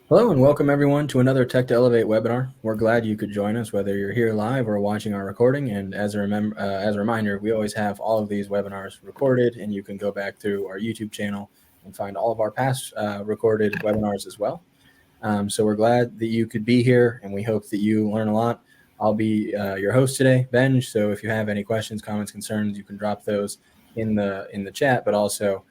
Hello and welcome everyone to another Tech to Elevate webinar. We're glad you could join us, whether you're here live or watching our recording. And as a reminder, we always have all of these webinars recorded, and you can go back through our YouTube channel and find all of our past recorded webinars as well. So we're glad that you could be here, and we hope that you learn a lot. I'll be your host today, Ben. So if you have any questions, comments, concerns, you can drop those in the chat, but also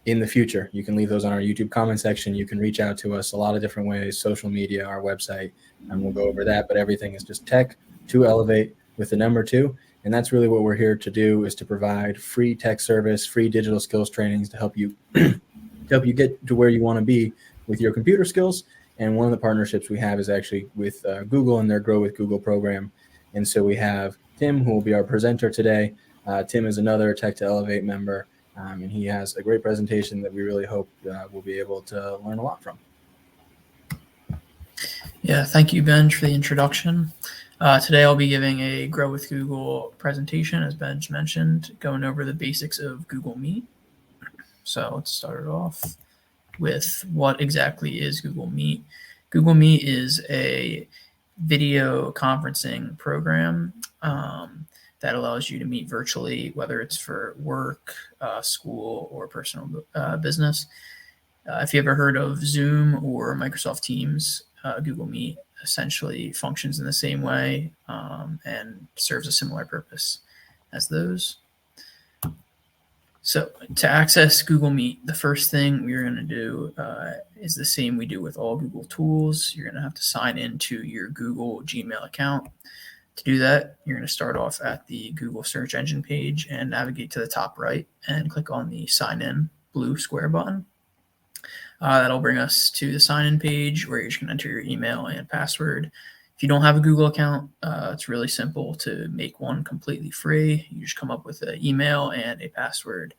in the future, you can leave those on our YouTube comment section. You can reach out to us a lot of different ways, social media, our website, and we'll go over that. But everything is just tech to elevate with the number 2. And that's really what we're here to do, is to provide free tech service, free digital skills trainings to help you get to where you want to be with your computer skills. And one of the partnerships we have is actually with Google and their Grow with Google program. And so we have Tim, who will be our presenter today. Tim is another Tech to Elevate member. And he has a great presentation that we really hope we'll be able to learn a lot from. Yeah, thank you, Ben, for the introduction. Today I'll be giving a Grow with Google presentation, as Ben mentioned, going over the basics of Google Meet. So let's start it off with what exactly is Google Meet. Google Meet is a video conferencing program that allows you to meet virtually, whether it's for work, school, or personal business. If you ever heard of Zoom or Microsoft Teams, Google Meet essentially functions in the same way and serves a similar purpose as those. So to access Google Meet, the first thing we're going to do is the same we do with all Google tools. You're going to have to sign into your Google Gmail account. To do that, you're going to start off at the Google search engine page and navigate to the top right and click on the sign in blue square button. That'll bring us to the sign in page where you're just going to enter your email and password. If you don't have a Google account, it's really simple to make one completely free. You just come up with an email and a password,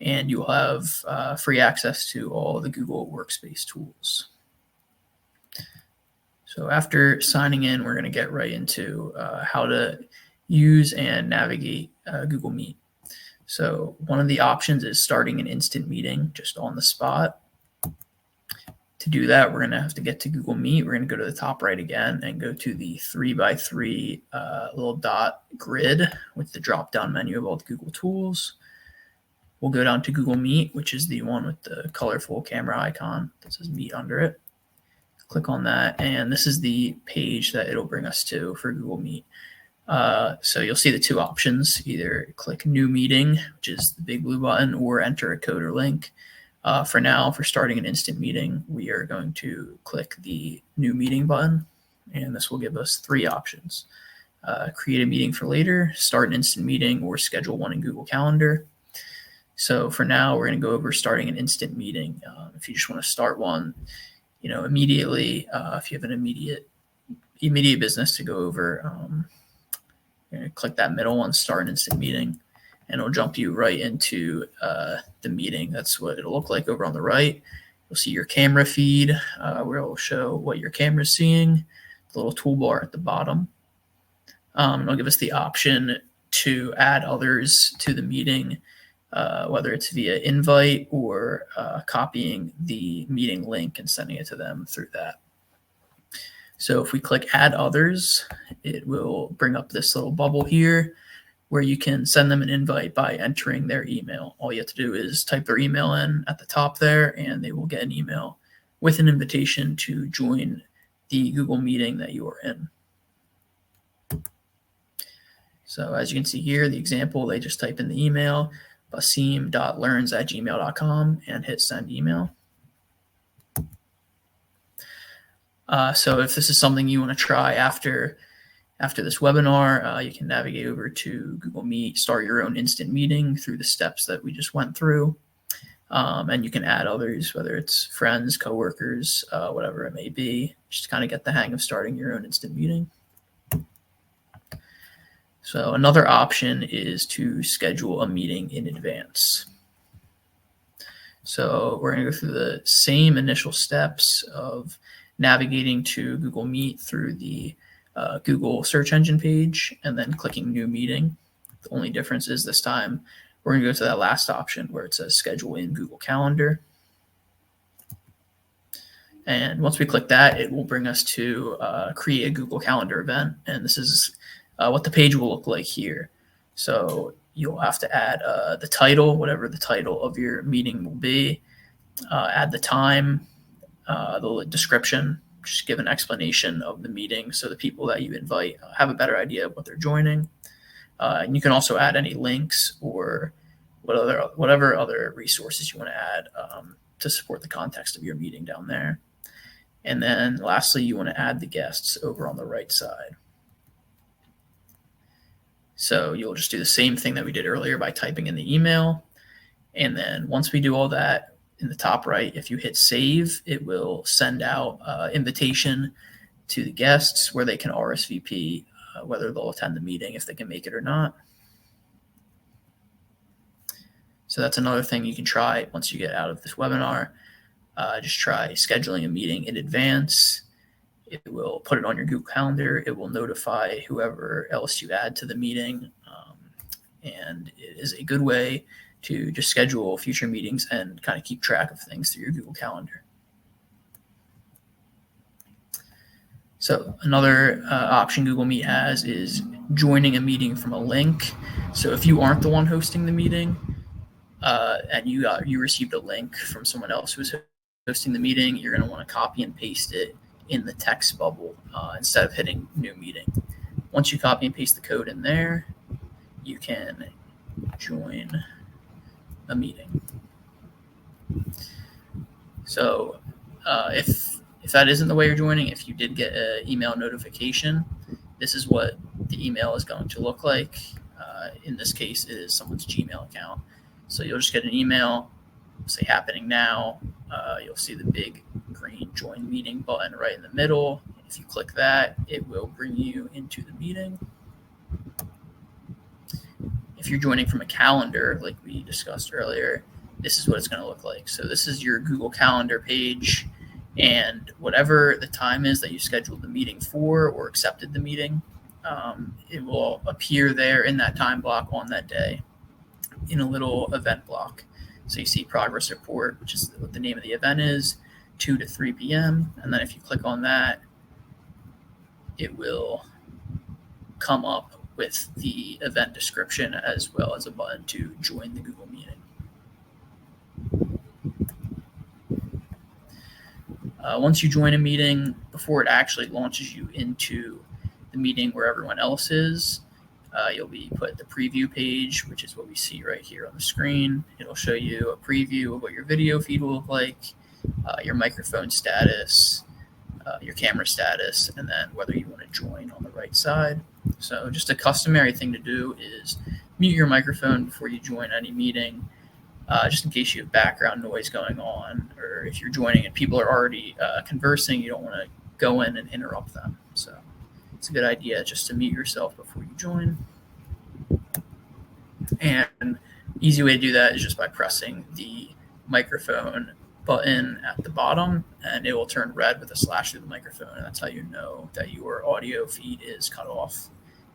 and you will have free access to all the Google Workspace tools. So after signing in, we're going to get right into how to use and navigate Google Meet. So one of the options is starting an instant meeting just on the spot. To do that, we're going to have to get to Google Meet. We're going to go to the top right again and go to the 3x3 little dot grid with the drop-down menu of all the Google tools. We'll go down to Google Meet, which is the one with the colorful camera icon that says Meet under it. Click on that, and this is the page that it'll bring us to for Google Meet. So you'll see the two options: either click New Meeting, which is the big blue button, or enter a code or link. For now, for starting an instant meeting, we are going to click the New Meeting button, and this will give us 3 options: create a meeting for later, start an instant meeting, or schedule one in Google Calendar. So for now, we're going to go over starting an instant meeting. If you just want to start one, immediately, if you have an immediate business to go over, you're going to click that middle one, start an instant meeting, and it'll jump you right into the meeting. That's what it'll look like over on the right. You'll see your camera feed where it will show what your camera is seeing, the little toolbar at the bottom. It'll give us the option to add others to the meeting, whether it's via invite or copying the meeting link and sending it to them through that. So if we click add others, it will bring up this little bubble here where you can send them an invite by entering their email. All you have to do is type their email in at the top there, and they will get an email with an invitation to join the Google meeting that you are in. So as you can see here, the example, they just type in the email, basim.learns@gmail.com, and hit send email. So if this is something you want to try after this webinar, you can navigate over to Google Meet, start your own instant meeting through the steps that we just went through. And you can add others, whether it's friends, coworkers, whatever it may be, just to kind of get the hang of starting your own instant meeting. So another option is to schedule a meeting in advance. So we're going to go through the same initial steps of navigating to Google Meet through the Google search engine page and then clicking New Meeting. The only difference is this time we're going to go to that last option where it says Schedule in Google Calendar. And once we click that, it will bring us to create a Google Calendar event. And this is what the page will look like here. So you'll have to add the title, whatever the title of your meeting will be, add the time, the description, just give an explanation of the meeting so the people that you invite have a better idea of what they're joining. And you can also add any links or whatever other resources you want to add to support the context of your meeting down there. And then lastly, you want to add the guests over on the right side. So you'll just do the same thing that we did earlier by typing in the email. And then once we do all that, in the top right, if you hit save, it will send out invitation to the guests where they can RSVP whether they'll attend the meeting, if they can make it or not. So that's another thing you can try once you get out of this webinar. Just try scheduling a meeting in advance. It will put it on your Google Calendar. It will notify whoever else you add to the meeting. And it is a good way to just schedule future meetings and kind of keep track of things through your Google Calendar. So another option Google Meet has is joining a meeting from a link. So if you aren't the one hosting the meeting and you received a link from someone else who's hosting the meeting, you're going to want to copy and paste it in the text bubble instead of hitting new meeting. Once you copy and paste the code in there, you can join a meeting. So if that isn't the way you're joining, if you did get an email notification, this is what the email is going to look like. In this case, it is someone's Gmail account. So you'll just get an email, say happening now. You'll see the big green join meeting button right in the middle. If you click that, it will bring you into the meeting. If you're joining from a calendar, like we discussed earlier, this is what it's going to look like. So this is your Google Calendar page, and whatever the time is that you scheduled the meeting for or accepted the meeting, it will appear there in that time block on that day in a little event block. So you see progress report, which is what the name of the event is, 2 to 3 p.m. And then if you click on that, it will come up with the event description as well as a button to join the Google meeting. Once you join a meeting, before it actually launches you into the meeting where everyone else is, you'll be put at the preview page, which is what we see right here on the screen. It'll show you a preview of what your video feed will look like, your microphone status, your camera status, and then whether you want to join on the right side. So just a customary thing to do is mute your microphone before you join any meeting, just in case you have background noise going on, or if you're joining and people are already conversing, you don't want to go in and interrupt them. So it's a good idea just to mute yourself before you join. And easy way to do that is just by pressing the microphone button at the bottom, and it will turn red with a slash through the microphone, and that's how you know that your audio feed is cut off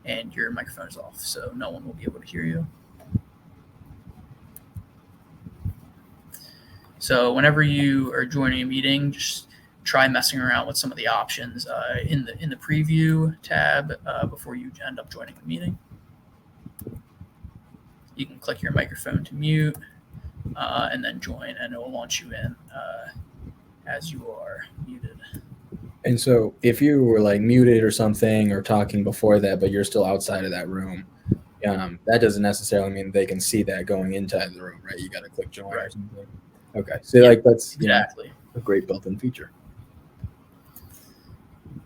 and your microphone is off, so no one will be able to hear you. So whenever you are joining a meeting, just try messing around with some of the options in the preview tab before you end up joining the meeting. You can click your microphone to mute and then join, and it will launch you in as you are muted. And so if you were like muted or something or talking before that, but you're still outside of that room, that doesn't necessarily mean they can see that going inside the room, right? You got to click join or something. Okay, so yeah, like that's exactly a great built-in feature.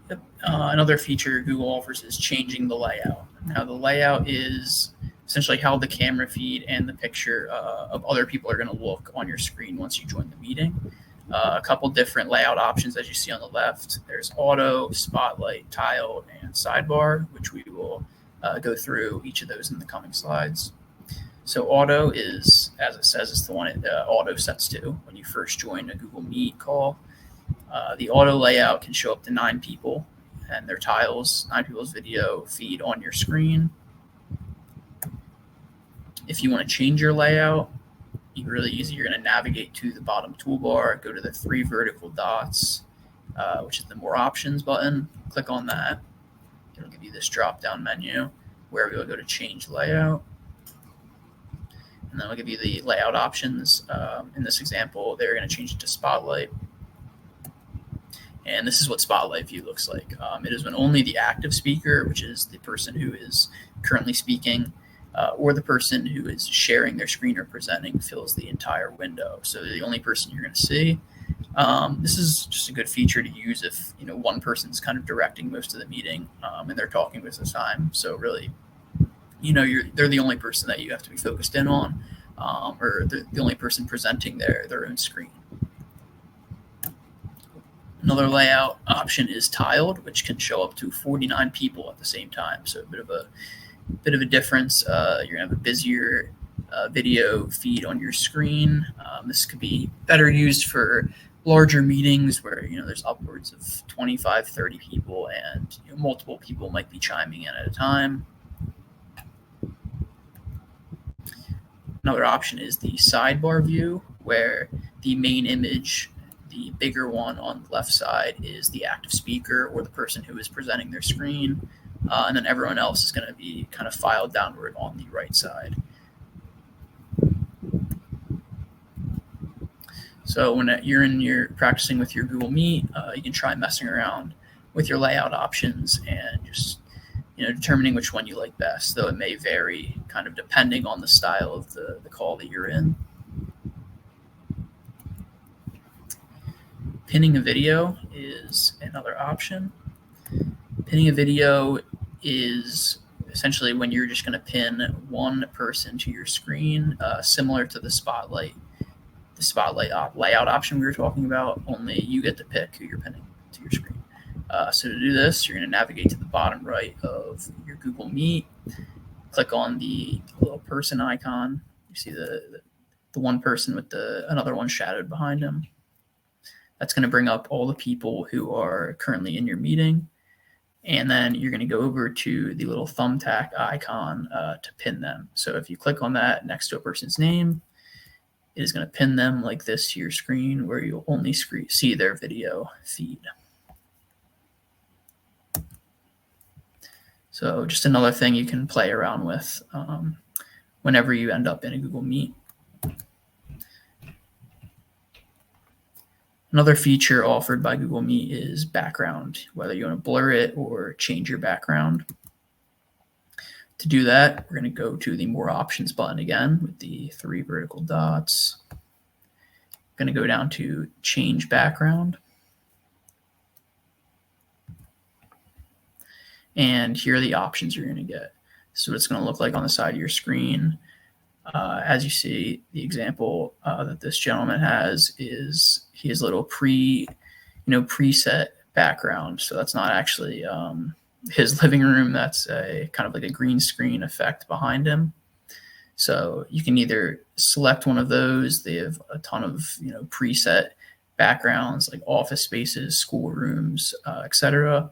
Yep. Another feature Google offers is changing the layout. Now the layout is essentially how the camera feed and the picture of other people are going to look on your screen once you join the meeting. A couple different layout options as you see on the left. There's auto, spotlight, tile, and sidebar, which we will go through each of those in the coming slides. So auto is, as it says, it's the one it auto sets to when you first join a Google Meet call. The auto layout can show up to 9 people and their tiles, 9 people's video feed on your screen. If you want to change your layout, really easy. You're going to navigate to the bottom toolbar, go to the 3 vertical dots, which is the More Options button. Click on that. It'll give you this drop-down menu where we'll go to Change Layout. And then I'll give you the layout options. In this example, they're going to change it to Spotlight. And this is what Spotlight View looks like. It is when only the active speaker, which is the person who is currently speaking, or the person who is sharing their screen or presenting, fills the entire window. So they're the only person you're going to see. This is just a good feature to use if one person's kind of directing most of the meeting and they're talking most of the time. So really, they're the only person that you have to be focused in on, or they're the only person presenting their own screen. Another layout option is tiled, which can show up to 49 people at the same time. So a bit of a difference. You're gonna have a busier video feed on your screen. This could be better used for larger meetings where there's upwards of 25, 30 people, and multiple people might be chiming in at a time. Another option is the sidebar view, where the main image, the bigger one on the left side, is the active speaker or the person who is presenting their screen, and then everyone else is going to be kind of filed downward on the right side. So when you're practicing with your Google Meet, you can try messing around with your layout options and just determining which one you like best, though it may vary kind of depending on the style of the call that you're in. Pinning a video is another option. Pinning a video is essentially when you're just going to pin one person to your screen, similar to the Spotlight layout option we were talking about, only you get to pick who you're pinning to your screen. So to do this, you're going to navigate to the bottom right of your Google Meet, click on the little person icon. You see the one person with another one shadowed behind him. That's going to bring up all the people who are currently in your meeting. And then you're going to go over to the little thumbtack icon to pin them. So if you click on that next to a person's name, it is going to pin them like this to your screen, where you'll only see their video feed. So just another thing you can play around with whenever you end up in a Google Meet. Another feature offered by Google Meet is background, whether you want to blur it or change your background. To do that, we're going to go to the More Options button again with the 3 vertical dots. We're going to go down to Change Background. And here are the options you're going to get. So it's going to look like on the side of your screen. As you see, the example that this gentleman has is he has a little preset background. So that's not actually his living room. That's a kind of like a green screen effect behind him. So you can either select one of those. They have a ton of preset backgrounds like office spaces, schoolrooms, etc.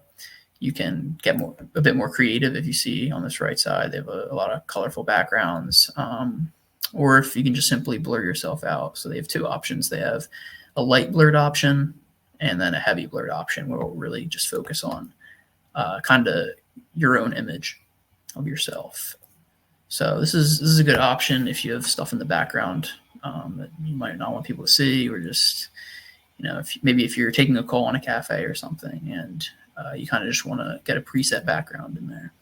You can get a bit more creative. If you see on this right side, they have a lot of colorful backgrounds. Or if you can just simply blur yourself out. So they have 2 options. They have a light blurred option and then a heavy blurred option, where we'll really just focus on kind of your own image of yourself. So this is a good option if you have stuff in the background that you might not want people to see, or just if you're taking a call in a cafe or something, and you kind of just want to get a preset background in there.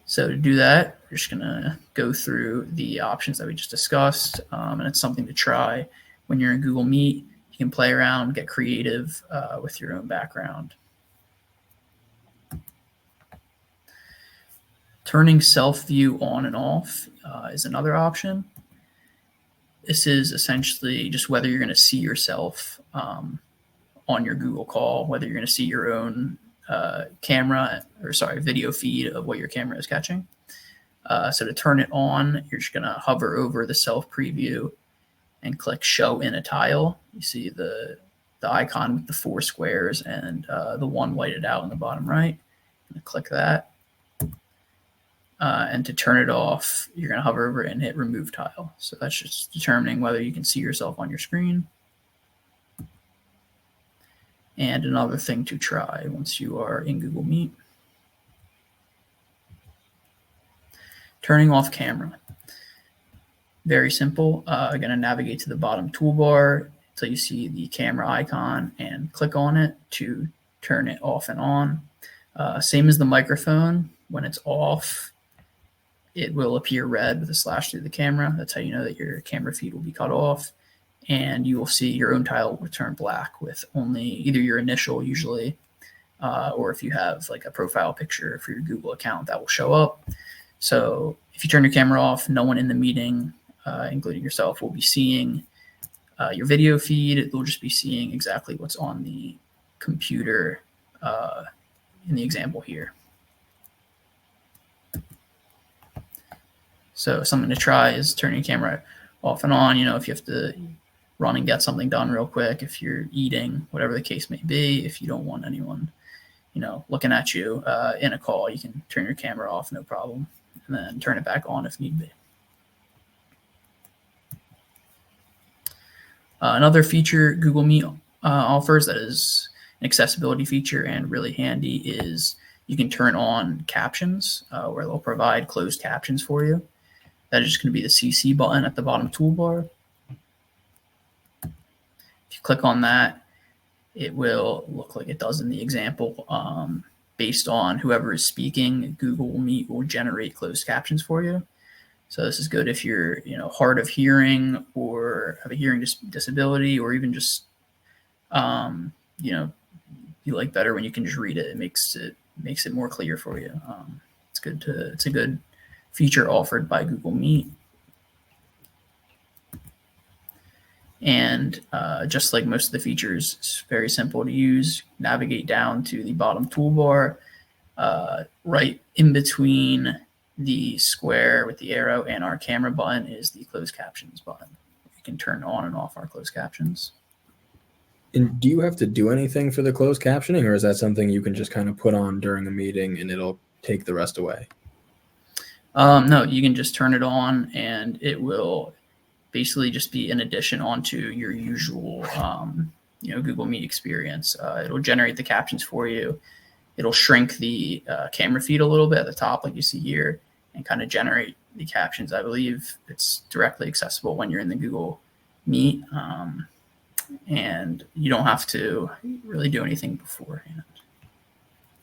So to do that, we're just going to go through the options that we just discussed, and it's something to try when you're in Google Meet. You can play around, get creative with your own background. Turning self-view on and off is another option. This is essentially just whether you're going to see yourself on your Google call, whether you're going to see your own video feed of what your camera is catching. So to turn it on, you're just going to hover over the self preview and click show in a tile. You see the icon with the 4 squares and the one whited out in the bottom right. I'm going to click that. And to turn it off, you're going to hover over it and hit remove tile. So that's just determining whether you can see yourself on your screen. And another thing to try once you are in Google Meet. Turning off camera. Very simple. Going to navigate to the bottom toolbar until you see the camera icon and click on it to turn it off and on. Same as the microphone. When it's off, it will appear red with a slash through the camera. That's how you know that your camera feed will be cut off. And you will see your own title will turn black with only either your initial usually, or if you have like a profile picture for your Google account, that will show up. So if you turn your camera off, no one in the meeting, including yourself, will be seeing your video feed. They'll just be seeing exactly what's on the computer in the example here. So something to try is turning your camera off and on. If you have to run and get something done real quick, if you're eating, whatever the case may be, if you don't want anyone, looking at you in a call, you can turn your camera off, no problem, and then turn it back on if need be. Another feature Google Meet offers that is an accessibility feature and really handy is you can turn on captions where they'll provide closed captions for you. That is just going to be the CC button at the bottom toolbar. If you click on that, it will look like it does in the example. Based on whoever is speaking, Google Meet will generate closed captions for you. So this is good if you're, hard of hearing or have a hearing disability, or even just, you like better when you can just read it. It makes it more clear for you. It's a good feature offered by Google Meet. And just like most of the features, it's very simple to use. Navigate down to the bottom toolbar, right in between the square with the arrow and our camera button is the closed captions button. You can turn on and off our closed captions. And do you have to do anything for the closed captioning, or is that something you can just kind of put on during a meeting and it'll take the rest away? No, you can just turn it on and it will basically just be an addition onto your usual Google Meet experience. It'll generate the captions for you. It'll shrink the camera feed a little bit at the top, like you see here, and kind of generate the captions. I believe it's directly accessible when you're in the Google Meet, and you don't have to really do anything beforehand.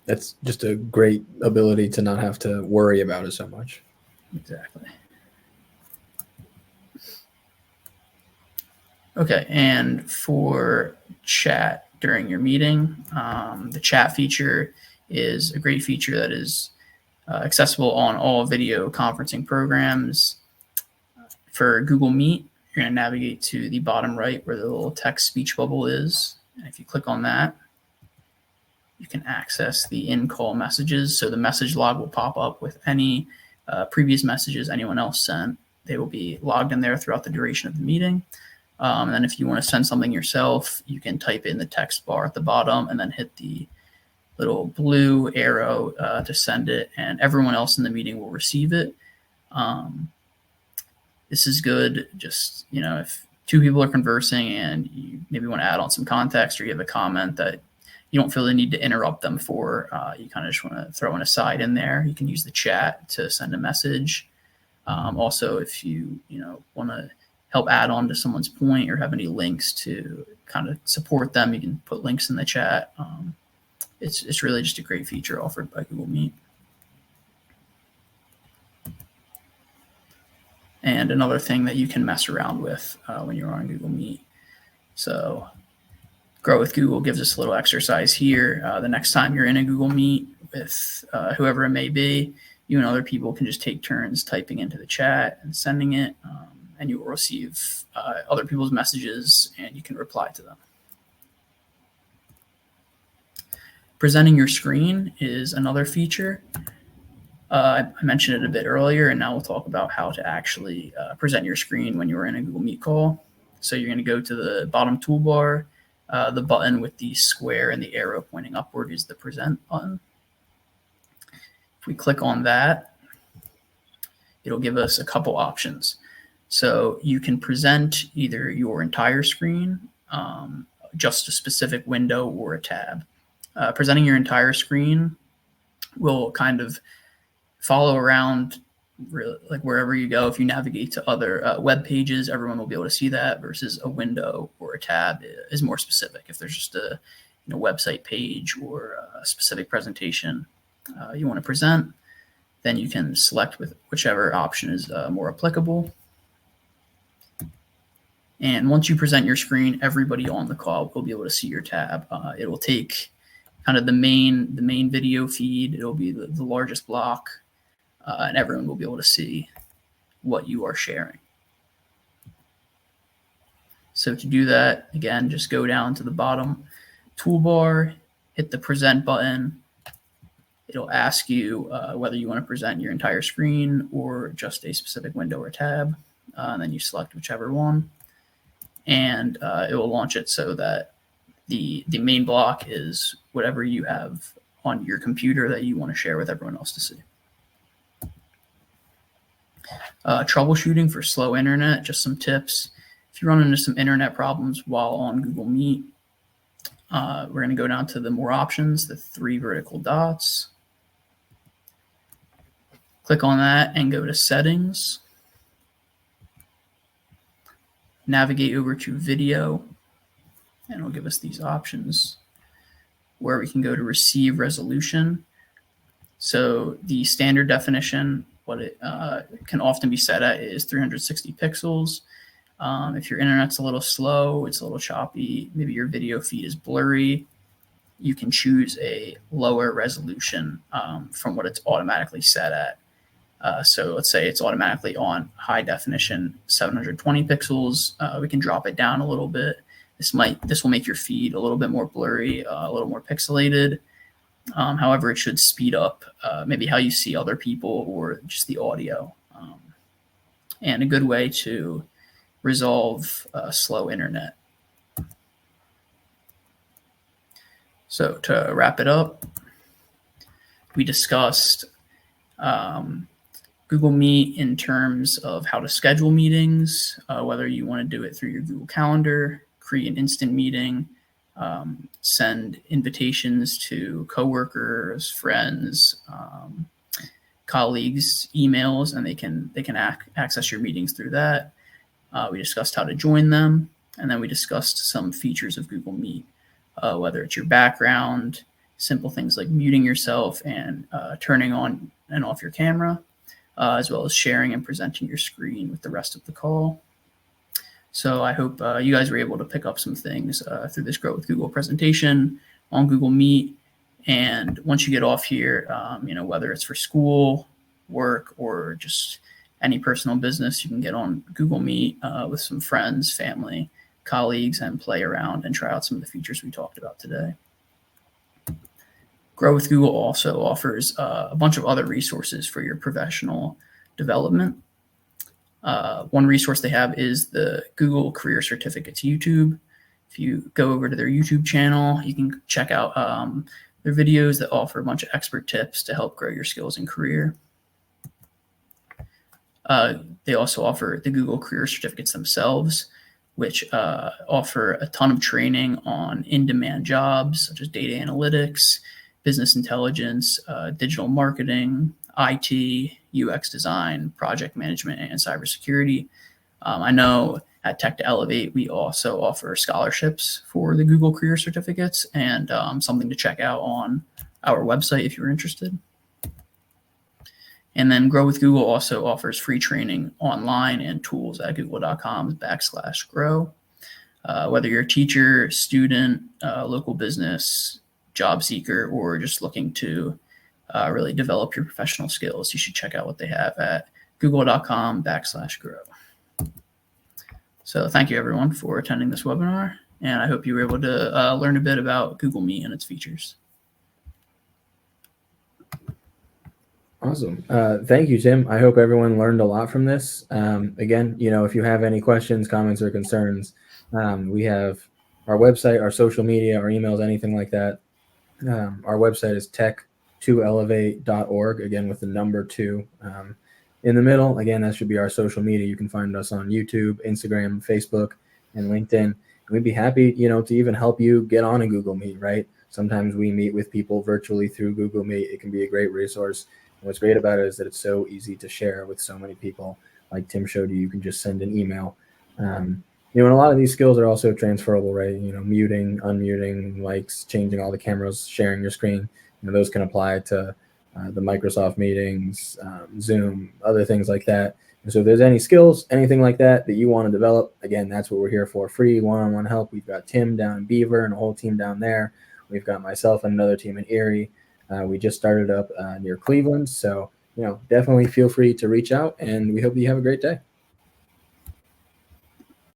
That's just a great ability to not have to worry about it so much. Exactly. Okay, and for chat during your meeting, the chat feature is a great feature that is accessible on all video conferencing programs. For Google Meet, you're going to navigate to the bottom right where the little text speech bubble is. And if you click on that, you can access the in-call messages. So the message log will pop up with any previous messages anyone else sent. They will be logged in there throughout the duration of the meeting. And then if you want to send something yourself, you can type in the text bar at the bottom and then hit the little blue arrow to send it, and everyone else in the meeting will receive it. This is good just, if two people are conversing and you maybe want to add on some context, or you have a comment that you don't feel the need to interrupt them for, you kind of just want to throw an aside in there. You can use the chat to send a message. Also, if you want to help add on to someone's point or have any links to kind of support them, you can put links in the chat. It's really just a great feature offered by Google Meet. And another thing that you can mess around with when you're on Google Meet. So Grow with Google gives us a little exercise here. The next time you're in a Google Meet with whoever it may be, you and other people can just take turns typing into the chat and sending it, and you will receive other people's messages and you can reply to them. Presenting your screen is another feature. I mentioned it a bit earlier, and now we'll talk about how to actually present your screen when you're in a Google Meet call. So you're going to go to the bottom toolbar. The button with the square and the arrow pointing upward is the present button. If we click on that, it'll give us a couple options. So you can present either your entire screen, just a specific window or a tab. Presenting your entire screen will kind of follow around really, like wherever you go. If you navigate to other web pages, everyone will be able to see that, versus a window or a tab is more specific. If there's just a website page or a specific presentation you want to present, then you can select with whichever option is more applicable. And once you present your screen, everybody on the call will be able to see your tab. It will take kind of the main video feed. It'll be the largest block, and everyone will be able to see what you are sharing. So to do that, again, just go down to the bottom toolbar, hit the present button. It'll ask you whether you want to present your entire screen or just a specific window or tab. And then you select whichever one, and it will launch it so that the main block is whatever you have on your computer that you want to share with everyone else to see. Troubleshooting for slow internet, just some tips. If you run into some internet problems while on Google Meet, we're going to go down to the more options, the 3 vertical dots. Click on that and go to settings. Navigate over to video, and it'll give us these options where we can go to receive resolution. So the standard definition, what it can often be set at, is 360 pixels. If your internet's a little slow, it's a little choppy, maybe your video feed is blurry, you can choose a lower resolution from what it's automatically set at. So let's say it's automatically on high definition 720 pixels. We can drop it down a little bit. This will make your feed a little bit more blurry, a little more pixelated. However, it should speed up maybe how you see other people or just the audio. And a good way to resolve slow internet. So to wrap it up, we discussed Google Meet in terms of how to schedule meetings, whether you want to do it through your Google Calendar, create an instant meeting, send invitations to coworkers, friends, colleagues, emails, and they can access your meetings through that. We discussed how to join them, and then we discussed some features of Google Meet, whether it's your background, simple things like muting yourself and turning on and off your camera, as well as sharing and presenting your screen with the rest of the call. So I hope you guys were able to pick up some things through this Grow with Google presentation on Google Meet. And once you get off here, whether it's for school, work, or just any personal business, you can get on Google Meet with some friends, family, colleagues, and play around and try out some of the features we talked about today. Grow with Google also offers a bunch of other resources for your professional development. One resource they have is the Google Career Certificates YouTube. If you go over to their YouTube channel, you can check out their videos that offer a bunch of expert tips to help grow your skills and career. They also offer the Google Career Certificates themselves, which offer a ton of training on in-demand jobs such as data analytics, business intelligence, digital marketing, IT, UX design, project management, and cybersecurity. I know at Tech to Elevate, we also offer scholarships for the Google Career Certificates, and something to check out on our website if you're interested. And then Grow with Google also offers free training online and tools at google.com/grow. Whether you're a teacher, student, local business, job seeker, or just looking to really develop your professional skills, you should check out what they have at google.com/grow. So thank you everyone for attending this webinar, and I hope you were able to learn a bit about Google Meet and its features. Awesome. Thank you, Tim. I hope everyone learned a lot from this. Again, if you have any questions, comments, or concerns, we have our website, our social media, our emails, anything like that. Our website is tech2elevate.org, again, with the number 2 in the middle. Again, that should be our social media. You can find us on YouTube, Instagram, Facebook, and LinkedIn. we'd be happy, to even help you get on a Google Meet, right? Sometimes we meet with people virtually through Google Meet. It can be a great resource. And what's great about it is that it's so easy to share with so many people. Like Tim showed you, you can just send an email. And a lot of these skills are also transferable, right? Muting, unmuting, likes, changing all the cameras, sharing your screen. Those can apply to the Microsoft meetings, Zoom, other things like that. And so if there's any skills, anything like that you want to develop, again, that's what we're here for. Free one-on-one help. We've got Tim down in Beaver and a whole team down there. We've got myself and another team in Erie. We just started up near Cleveland. So, definitely feel free to reach out, and we hope that you have a great day.